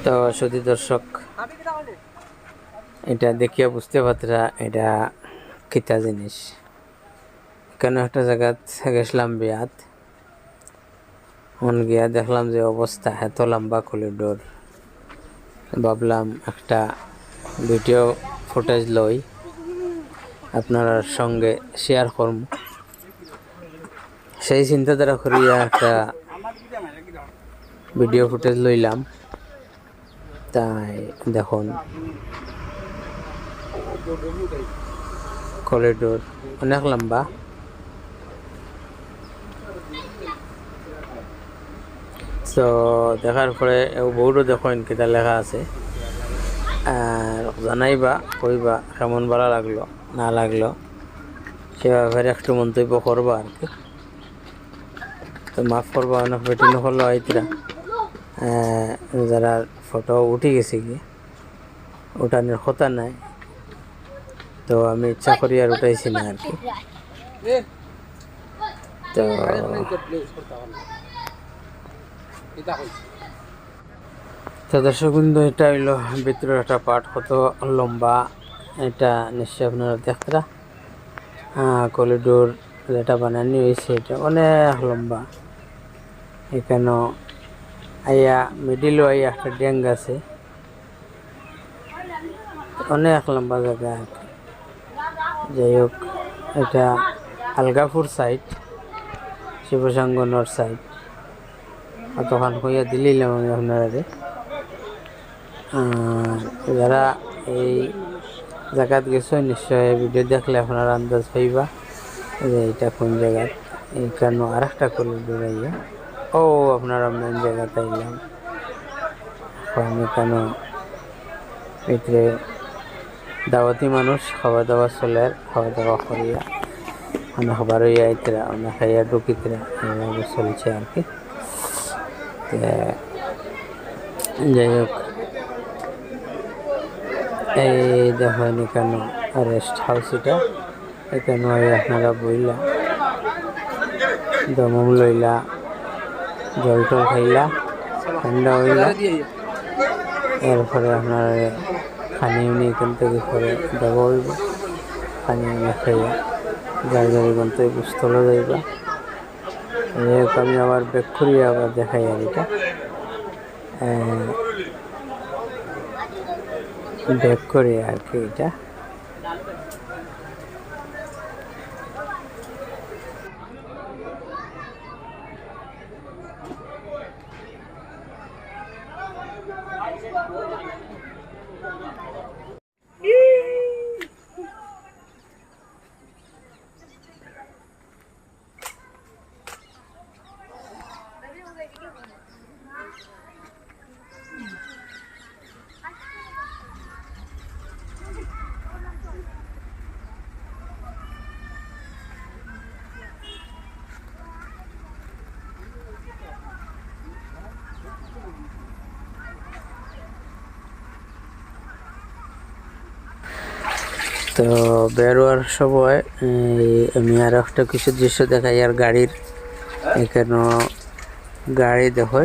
তো শুধু দর্শক এটা দেখিয়া বুঝতে পারতরা এটা কিতা জিনিস। এখানে একটা জায়গা গেছিলাম বিয়াত, মন গিয়া দেখলাম যে অবস্থা এত লম্বা করিডোর। ভাবলাম একটা ভিডিও ফুটেজ লই আপনার সঙ্গে শেয়ার করব। সেই চিন্তাধারা করিয়া একটা ভিডিও ফুটেজ লইলাম। তাই দেখুন করিডোর অনেক লম্বা। তো দেখার পরে বউরও দেখেন কিতা লেখা আছে, আর জানাইবা কইবা কেমন ভালো লাগলো না লাগলো সে ব্যাপারে একটু মন্তব্য করবা আর কি। তো মাফ করবা অনেক বেটি নহলো আইতরা যারা ফটো উঠে গেছে গিয়ে উঠানোর কথা নাই, তো আমি ইচ্ছা করি আর উঠাইছি না আর কি। তো দর্শক বিন্দু এটা হইলো ভিতরের একটা পার্ট, কত লম্বা এটা নিশ্চয়ই আপনারা দেখতরা। করিডোর যেটা বানানো হয়েছে এটা অনেক লম্বা। এখানে আইয়া মিডিল আইয়া একটা ড্যাং আছে, অনেক লম্বা জায়গা আর কি। যাই হোক, এটা আলগাপুর সাইড, শিবসাঙ্গনের সাইড। অতখান কইয়া দিলাম আমি আপনারা। যারা এই জায়গাত গেছে নিশ্চয় ভিডিও দেখলে আপনারা আন্দাজ পাইবা যে এটা কোন জায়গা। এইখানে আর একটা করিডোর আইয়া ও আপনারা মেন জায়গাতে আইলাম। এখন এখানে ভিতরে দাওয়াতি মানুষ খাওয়া দাওয়া চলে, খাওয়া দাওয়া করিয়া অনেক বার হইয়া আইতরা, অনেক খাইয়া ঢুকিতরা, এইভাবে চলছে আর কি। যাই হোক, এই দেখেন এখানে রেস্ট হাউস। এটা এখানে আপনারা বইলা দমম লইলা, জল টল খাইলা, ঠান্ডা হইলা, এরপরে আপনার খানি উনি এখান থেকে করে দেওয়া হইব। খানি উনি খাইয়া যার যার গন্তব্যস্থলে যাইবা। আমি আবার ব্যাক করিয়া আবার দেখাই আর এটা ব্যাক করে আর কি। এটা তো বেরোয়ার সময় আমি আর একটা কিছু দৃশ্য দেখাই। আর গাড়ির এখানে গাড়ি দেখো